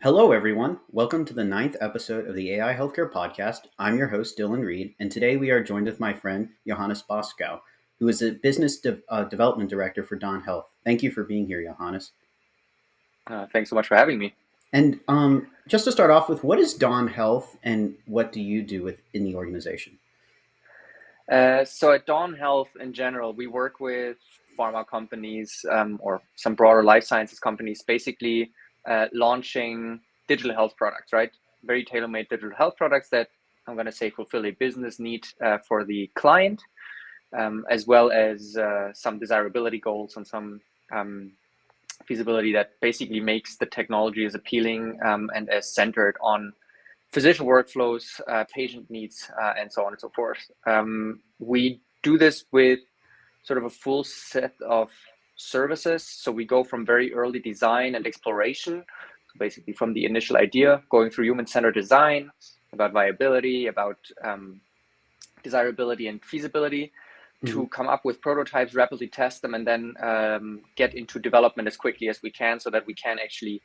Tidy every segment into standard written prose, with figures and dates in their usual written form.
Hello, everyone. Welcome to the ninth episode of the AI Healthcare Podcast. I'm your host, Dylan Reed, and today we are joined with my friend, Johannes Boshkow, who is a business development director for Don Health. Thank you for being here, Johannes. Thanks so much for having me. And just to start off with, what is Don Health and what do you do in the organization? So at Dawn Health in general, we work with pharma companies or some broader life sciences companies, basically launching digital health products, right? Very tailor-made digital health products that I'm going to say fulfill a business need for the client, as well as some desirability goals and some feasibility that basically makes the technology as appealing and as centered on physician workflows, patient needs, and so on and so forth. We do this with sort of a full set of services. So we go from very early design and exploration, so basically from the initial idea, going through human-centered design, about viability, about desirability and feasibility, to come up with prototypes, rapidly test them, and then get into development as quickly as we can so that we can actually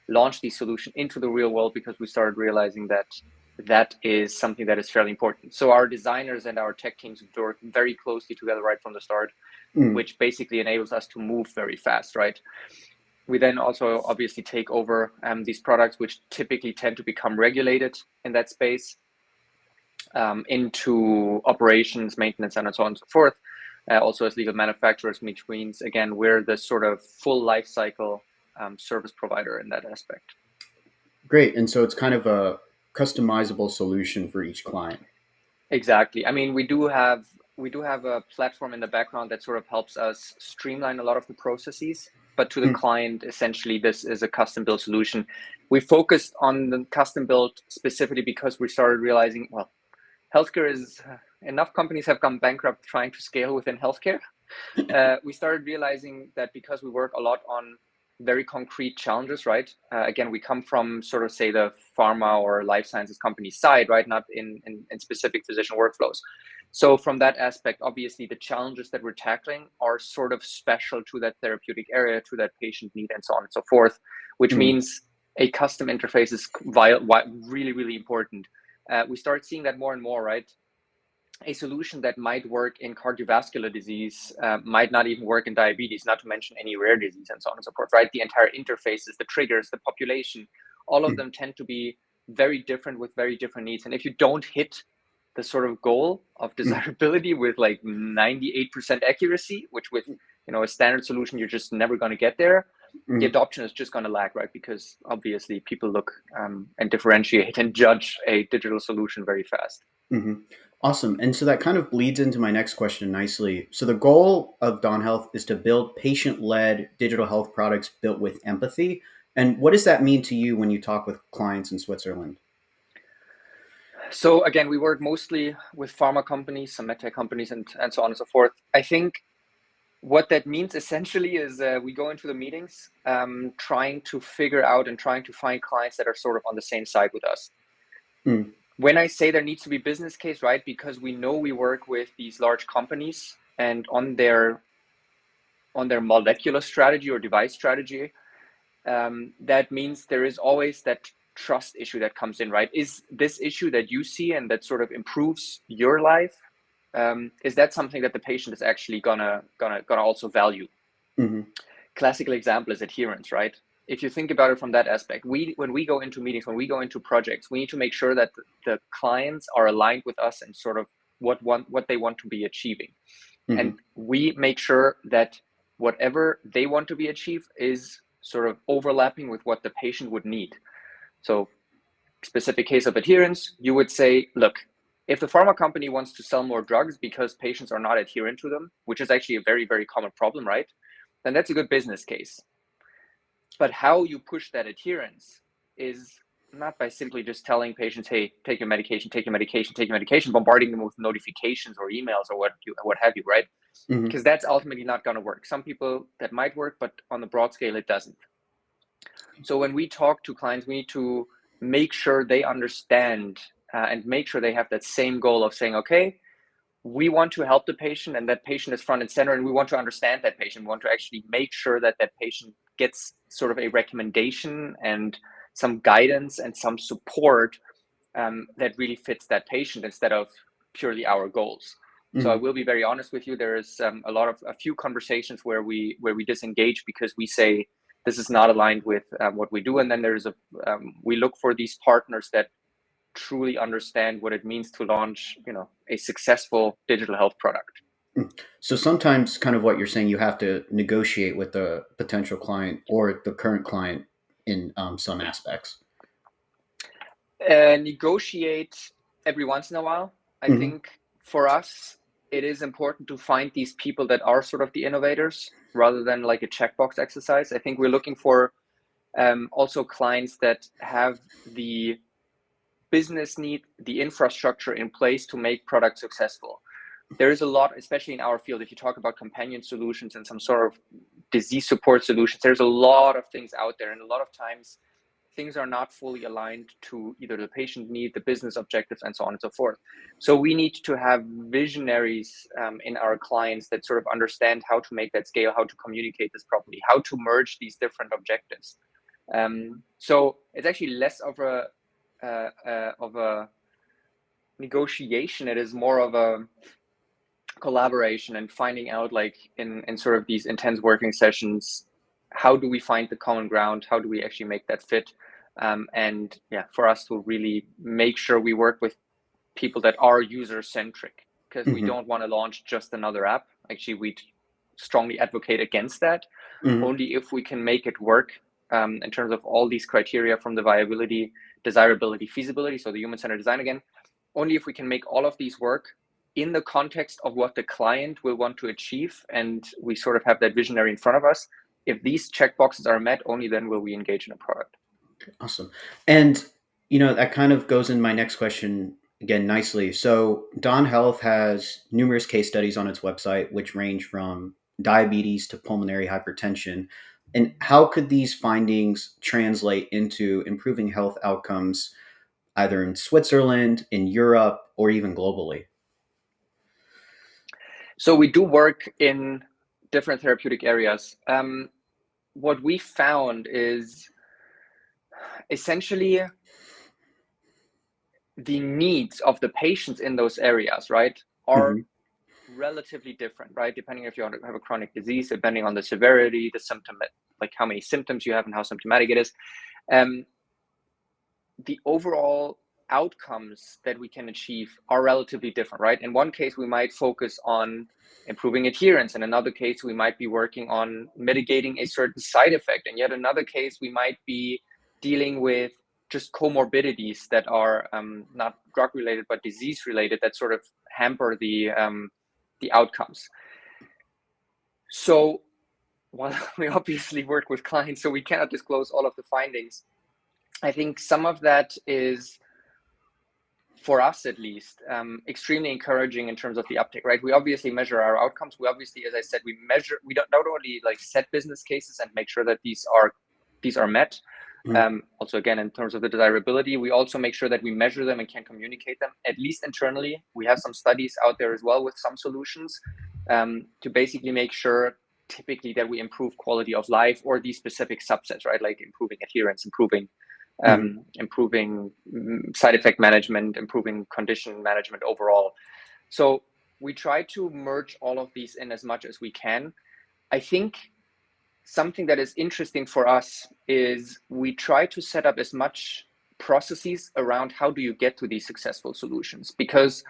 launch these solutions into the real world, because we started realizing that that is something that is fairly important. So our designers and our tech teams work very closely together right from the start, which basically enables us to move very fast, right? We then also obviously take over these products, which typically tend to become regulated in that space, into operations, maintenance, and so on and so forth. Also as legal manufacturers, which means, again, we're the sort of full life cycle service provider in that aspect. Great. And so it's kind of a customizable solution for each client. Exactly. I mean, we do have a platform in the background that sort of helps us streamline a lot of the processes, but to the client, essentially, this is a custom built solution. We focused on the custom built specifically because we started realizing, well, healthcare is enough companies have gone bankrupt trying to scale within healthcare. We started realizing that because we work a lot on very concrete challenges, right? Again, we come from sort of say the pharma or life sciences company side, right? Not in specific physician workflows. So from that aspect, obviously the challenges that we're tackling are sort of special to that therapeutic area, to that patient need, and so on and so forth, which means a custom interface is really, really important. We start seeing that more and more, right? A solution that might work in cardiovascular disease might not even work in diabetes, not to mention any rare disease and so on and so forth, right? The entire interfaces, the triggers, the population, all of them tend to be very different with very different needs. And if you don't hit the sort of goal of desirability with like 98% accuracy, which with a standard solution, you're just never going to get there, the adoption is just going to lag, right? Because obviously people look and differentiate and judge a digital solution very fast. Awesome. And so that kind of bleeds into my next question nicely. So the goal of Don Health is to build patient-led digital health products built with empathy. And what does that mean to you when you talk with clients in Switzerland? So again, we work mostly with pharma companies, some medtech companies, and so on and so forth. I think what that means essentially is we go into the meetings trying to figure out and trying to find clients that are sort of on the same side with us. When I say there needs to be business case, right? Because we know we work with these large companies, and on their molecular strategy or device strategy, that means there is always that trust issue that comes in, right? Is this issue that you see and that sort of improves your life, is that something that the patient is actually gonna also value? Classical example is adherence, right? If you think about it from that aspect, when we go into meetings, when we go into projects, we need to make sure that the clients are aligned with us and sort of what they want to be achieving. And we make sure that whatever they want to be achieved is sort of overlapping with what the patient would need. So specific case of adherence, you would say, look, if the pharma company wants to sell more drugs because patients are not adherent to them, which is actually a very, very common problem, right? Then that's a good business case. But how you push that adherence is not by simply just telling patients, hey, take your medication, bombarding them with notifications or emails or what have you, right? Because that's ultimately not going to work. Some people that might work, but on the broad scale, it doesn't. So when we talk to clients, we need to make sure they understand and make sure they have that same goal of saying, okay, we want to help the patient, and that patient is front and center, and we want to understand that patient. We want to actually make sure that that patient gets sort of a recommendation and some guidance and some support that really fits that patient instead of purely our goals. So I Mhm. will be very honest with you. There is a few conversations where we disengage because we say this is not aligned with what we do, and then there's we look for these partners that truly understand what it means to launch, a successful digital health product. So sometimes, kind of what you're saying, you have to negotiate with the potential client or the current client in some aspects. Negotiate every once in a while. I Hmm. think for us, it is important to find these people that are sort of the innovators rather than like a checkbox exercise. I think we're looking for also clients that have the business need, the infrastructure in place to make products successful. There is a lot, especially in our field, if you talk about companion solutions and some sort of disease support solutions, there's a lot of things out there. And a lot of times things are not fully aligned to either the patient need, the business objectives, and so on and so forth. So we need to have visionaries in our clients that sort of understand how to make that scale, how to communicate this properly, how to merge these different objectives. So it's actually less of a negotiation. It is more of a collaboration and finding out, like in sort of these intense working sessions, how do we find the common ground? How do we actually make that fit? And yeah, for us to really make sure we work with people that are user centric, because we Hmm. don't want to launch just another app. Actually, we strongly advocate against that. Hmm. Only if we can make it work in terms of all these criteria from the viability, desirability, feasibility, so the human-centered design again, only if we can make all of these work in the context of what the client will want to achieve, and we sort of have that visionary in front of us. If these checkboxes are met, only then will we engage in a product. Awesome. And that kind of goes in my next question again nicely. So Don Health has numerous case studies on its website, which range from diabetes to pulmonary hypertension. And how could these findings translate into improving health outcomes either in Switzerland, in Europe, or even globally? So we do work in different therapeutic areas. What we found is essentially the needs of the patients in those areas, right, are Hmm. relatively different, right? Depending if you have a chronic disease, depending on the severity, the symptom, like how many symptoms you have and how symptomatic it is. Um, the overall outcomes that we can achieve are relatively different, right? In one case, we might focus on improving adherence. In another case, we might be working on mitigating a certain side effect. And yet another case, we might be dealing with just comorbidities that are not drug related, but disease related, that sort of hamper the outcomes. So while we obviously work with clients, so we cannot disclose all of the findings, I think some of that is, for us at least, extremely encouraging in terms of the uptake, right? We obviously measure our outcomes. We obviously, as I said, we don't not only like set business cases and make sure that these are met. Hmm. Also, again, in terms of the desirability, we also make sure that we measure them and can communicate them, at least internally. We have some studies out there as well with some solutions to basically make sure typically that we improve quality of life or these specific subsets, right? Like improving adherence, Hmm. improving side effect management, improving condition management overall. So we try to merge all of these in as much as we can. I think something that is interesting for us is we try to set up as much processes around how do you get to these successful solutions, because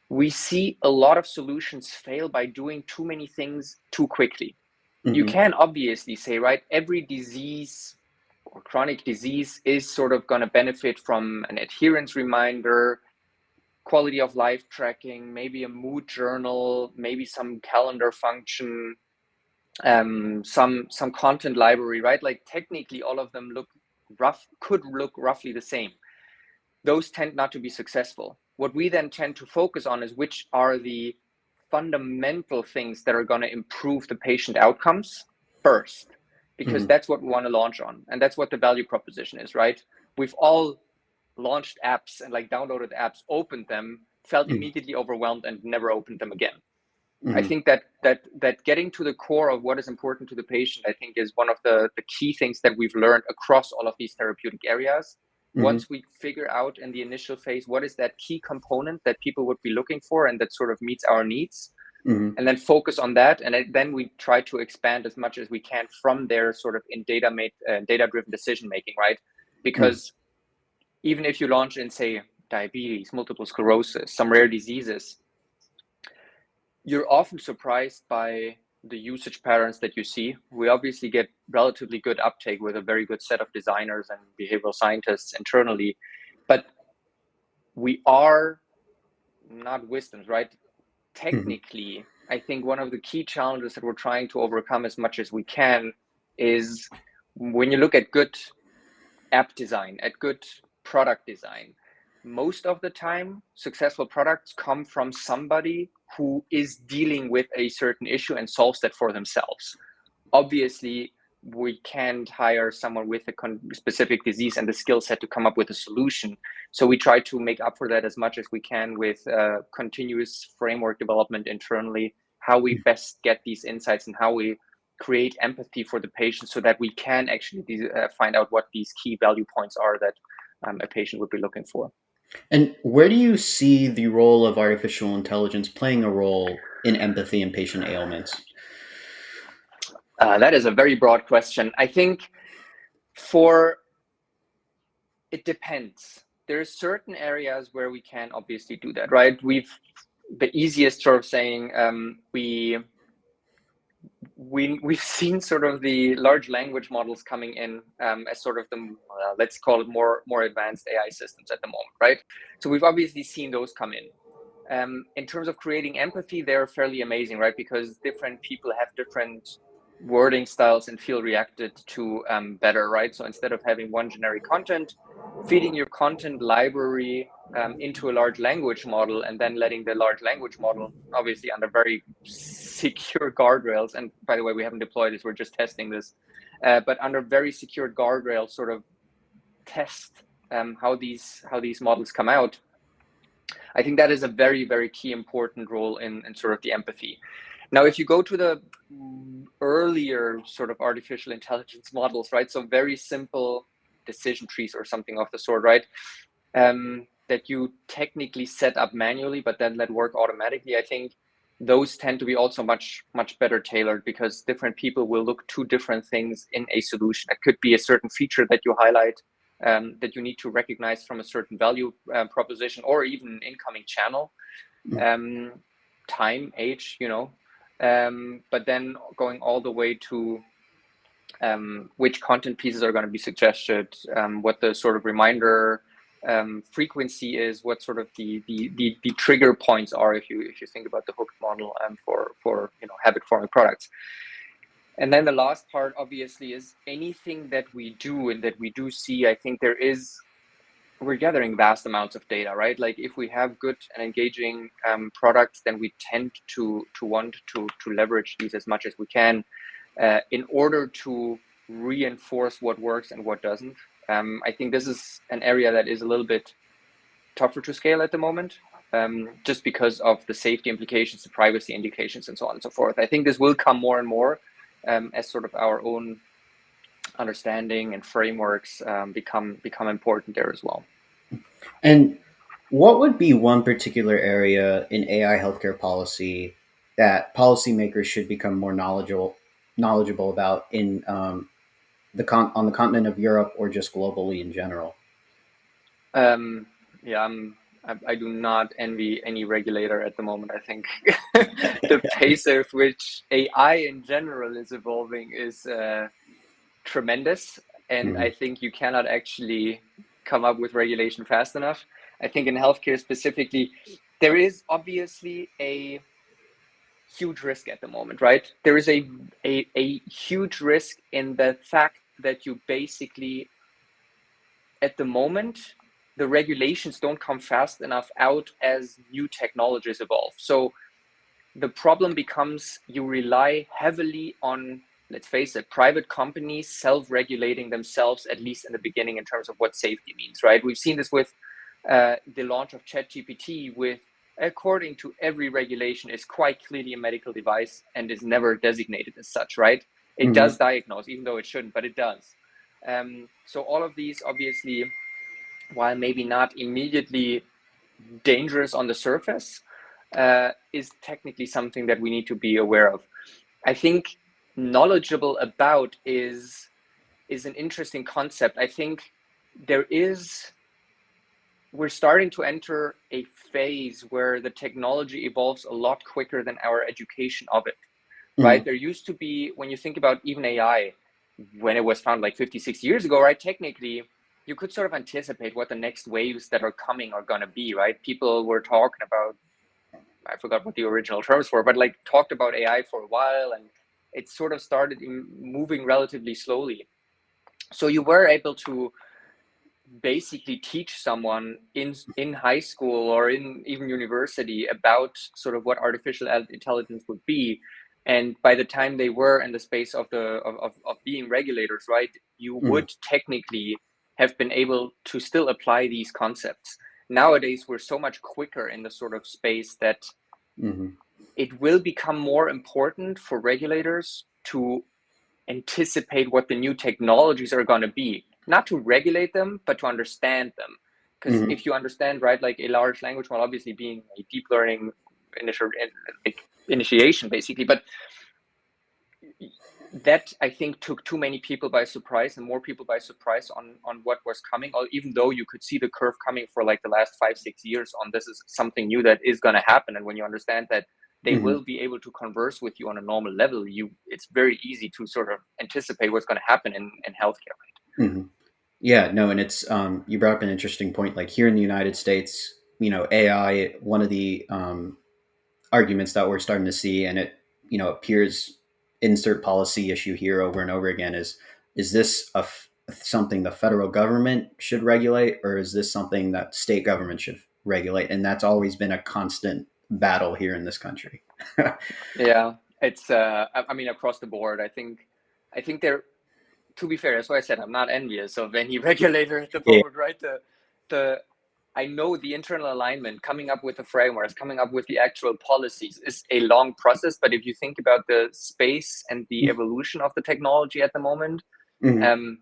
we see a lot of solutions fail by doing too many things too quickly. You Hmm. can obviously say, right, every disease or chronic disease is sort of going to benefit from an adherence reminder, quality of life tracking, maybe a mood journal, maybe some calendar function, some content library, right? Like technically all of them could look roughly the same. Those tend not to be successful. What we then tend to focus on is which are the fundamental things that are going to improve the patient outcomes first, because Hmm. that's what we want to launch on. And that's what the value proposition is, right? We've all launched apps and like downloaded apps, opened them, felt Mm-hmm. immediately overwhelmed and never opened them again. I Mm-hmm. think that getting to the core of what is important to the patient, I think, is one of the key things that we've learned across all of these therapeutic areas. Mm-hmm. Once we figure out in the initial phase what is that key component that people would be looking for and that sort of meets our needs, Mm-hmm. and then focus on that, and then we try to expand as much as we can from there, sort of in data-driven decision making, right? Because even if you launch in, say, diabetes, multiple sclerosis, some rare diseases, you're often surprised by the usage patterns that you see. We obviously get relatively good uptake with a very good set of designers and behavioral scientists internally, but we are not wisdoms, right? Mm-hmm. Technically, I think one of the key challenges that we're trying to overcome as much as we can is when you look at good app design, at good product design, most of the time, successful products come from somebody who is dealing with a certain issue and solves that for themselves. Obviously, we can't hire someone with a specific disease and the skill set to come up with a solution. So we try to make up for that as much as we can with continuous framework development internally, how we best get these insights and how we create empathy for the patient so that we can actually find out what these key value points are that a patient would be looking for. And where do you see the role of artificial intelligence playing a role in empathy and patient ailments? That is a very broad question. I think for it depends. There's certain areas where we can obviously do that, right? The easiest sort of saying we've seen sort of the large language models coming in as sort of the let's call it more advanced AI systems at the moment, right? So we've obviously seen those come in. In terms of creating empathy, they're fairly amazing, right? Because different people have different wording styles and feel reacted to better, right? So instead of having one generic content, feeding your content library into a large language model and then letting the large language model, obviously under very secure guardrails, and by the way, we haven't deployed this, we're just testing this, but under very secure guardrails, sort of test how these models come out. I think that is a very, very key important role in sort of the empathy. Now, if you go to the earlier sort of artificial intelligence models, right? So very simple decision trees or something of the sort, right? That you technically set up manually, but then let work automatically. I think those tend to be also much, much better tailored because different people will look to different things in a solution. It could be a certain feature that you highlight that you need to recognize from a certain value proposition or even an incoming channel, time, age, but then going all the way to which content pieces are going to be suggested, what the sort of reminder frequency is, what sort of the trigger points are if you think about the hooked model for habit forming products. And then the last part obviously is anything that we do and that we do see. I think we're gathering vast amounts of data, right? Like if we have good and engaging products, then we tend to want to leverage these as much as we can in order to reinforce what works and what doesn't. I think this is an area that is a little bit tougher to scale at the moment, just because of the safety implications, the privacy indications, and so on and so forth. I think this will come more and more as sort of our own understanding and frameworks become important there as well. And what would be one particular area in AI healthcare policy that policymakers should become more knowledgeable about in on the continent of Europe or just globally in general? Yeah, I do not envy any regulator at the moment. I think the pace at which AI in general is evolving is tremendous, and I Mm-hmm. think you cannot actually come up with regulation fast enough. I think in healthcare specifically, there is obviously a huge risk at the moment, right? There is a huge risk in the fact that you basically, at the moment, the regulations don't come fast enough out as new technologies evolve. So the problem becomes you rely heavily on, let's face it, private companies self-regulating themselves, at least in the beginning, in terms of what safety means, right? We've seen this with the launch of ChatGPT, with according to every regulation, is quite clearly a medical device and is never designated as such, right? It Mm-hmm. does diagnose, even though it shouldn't, but it does. So all of these, obviously, while maybe not immediately dangerous on the surface, is technically something that we need to be aware of. I think knowledgeable about is an interesting concept. I think there is we're starting to enter a phase where the technology evolves a lot quicker than our education of it, right? Mm-hmm. There used to be, when you think about even AI, when it was found like 50, 60 years ago, right? Technically, you could sort of anticipate what the next waves that are coming are going to be, right? People were talking about, I forgot what the original terms were, but like talked about AI for a while, and it sort of started moving relatively slowly. So you were able to basically teach someone in high school or in even university about sort of what artificial intelligence would be, and by the time they were in the space of of being regulators, right, you Mm-hmm. would technically have been able to still apply these concepts. Nowadays we're so much quicker in the sort of space that Mm-hmm. it will become more important for regulators to anticipate what the new technologies are going to be, not to regulate them, but to understand them. Because Mm-hmm. if you understand, right, like a large language model, obviously being a deep learning initial like initiation, basically, but that I think took too many people by surprise and more people by surprise on what was coming. Or even though you could see the curve coming for like the last 5 6 years on this is something new that is going to happen, and when you understand that they Mm-hmm. will be able to converse with you on a normal level, it's very easy to sort of anticipate what's going to happen in healthcare. Mm-hmm. Yeah, no, and it's you brought up an interesting point. Like here in the United States, AI, one of the arguments that we're starting to see, and it appears insert policy issue here over and over again is this something the federal government should regulate, or is this something that state government should regulate? And that's always been a constant battle here in this country. Yeah, it's I mean across the board. I think they're, to be fair, that's why I said I'm not envious of any regulator at the Yeah. moment, right? The I know the internal alignment, coming up with the frameworks, coming up with the actual policies is a long process. But if you think about the space and the evolution of the technology at the moment, Mm-hmm. um,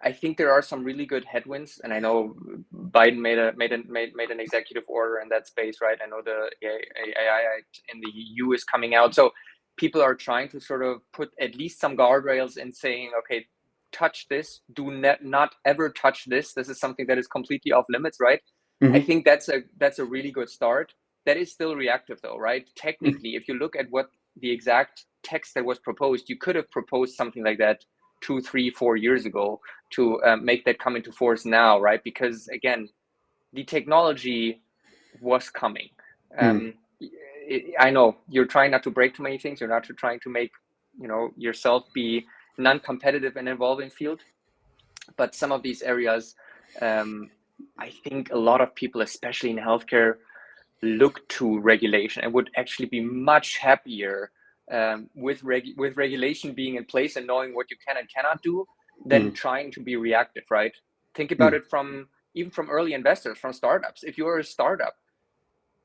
I think there are some really good headwinds, and I know Biden made an executive order in that space, right? I know the AI Act in the EU is coming out, so people are trying to sort of put at least some guardrails in saying, okay, touch this, do not ever touch this. This is something that is completely off limits, right? I Mm-hmm. think that's a really good start. That is still reactive, though, right? Technically, if you look at what the exact text that was proposed, you could have proposed something like that 2 3 4 years ago to make that come into force now, right? Because again, the technology was coming. Mm-hmm. Um, I know you're trying not to break too many things. You're not trying to make yourself be non-competitive in an evolving field, but some of these areas, um, I think a lot of people, especially in healthcare, look to regulation and would actually be much happier with regulation being in place and knowing what you can and cannot do than Mm-hmm. trying to be reactive, right? Think about Mm-hmm. it from even from early investors, from startups. If you're a startup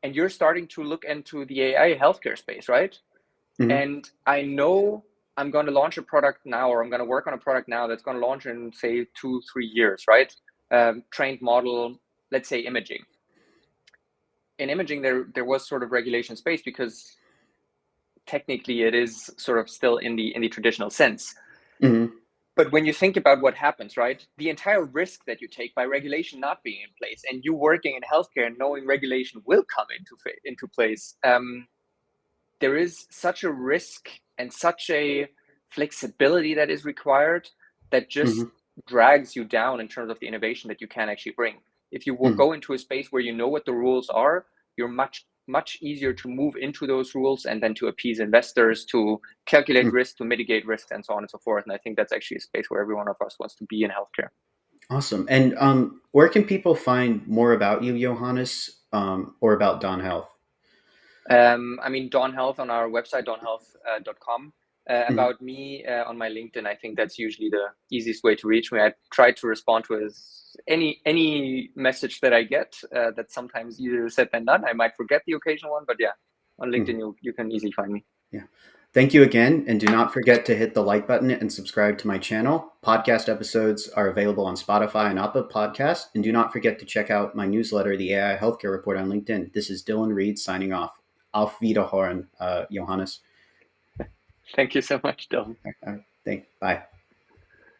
and you're starting to look into the AI healthcare space, right? Mm-hmm. And I know I'm going to launch a product now, or I'm going to work on a product now that's going to launch in, say, 2 3 years, right? Trained model, let's say imaging. In imaging, there was sort of regulation space because technically it is sort of still in the traditional sense. Mm-hmm. But when you think about what happens, right, the entire risk that you take by regulation not being in place, and you working in healthcare and knowing regulation will come into place, there is such a risk and such a flexibility that is required that just Mm-hmm. drags you down in terms of the innovation that you can actually bring. If you will Mm-hmm. go into a space where you know what the rules are, you're much easier to move into those rules and then to appease investors, to calculate risk, to mitigate risk, and so on and so forth. And I think that's actually a space where every one of us wants to be in healthcare. Awesome. And where can people find more about you, Johannes, or about Don Health? I mean, Dawn Health on our website, dawnhealth.com. Mhm. about me on my LinkedIn. I think that's usually the easiest way to reach me. I try to respond to any message that I get. That's sometimes easier said than done. I might forget the occasional one, but yeah, on LinkedIn Mhm. you can easily find me. Yeah. Thank you again. And do not forget to hit the like button and subscribe to my channel. Podcast episodes are available on Spotify and Apple Podcasts. And do not forget to check out my newsletter, the AI Healthcare Report on LinkedIn. This is Dylan Reed signing off. Auf Wiederhören, Johannes. Thank you so much, Dylan. Bye.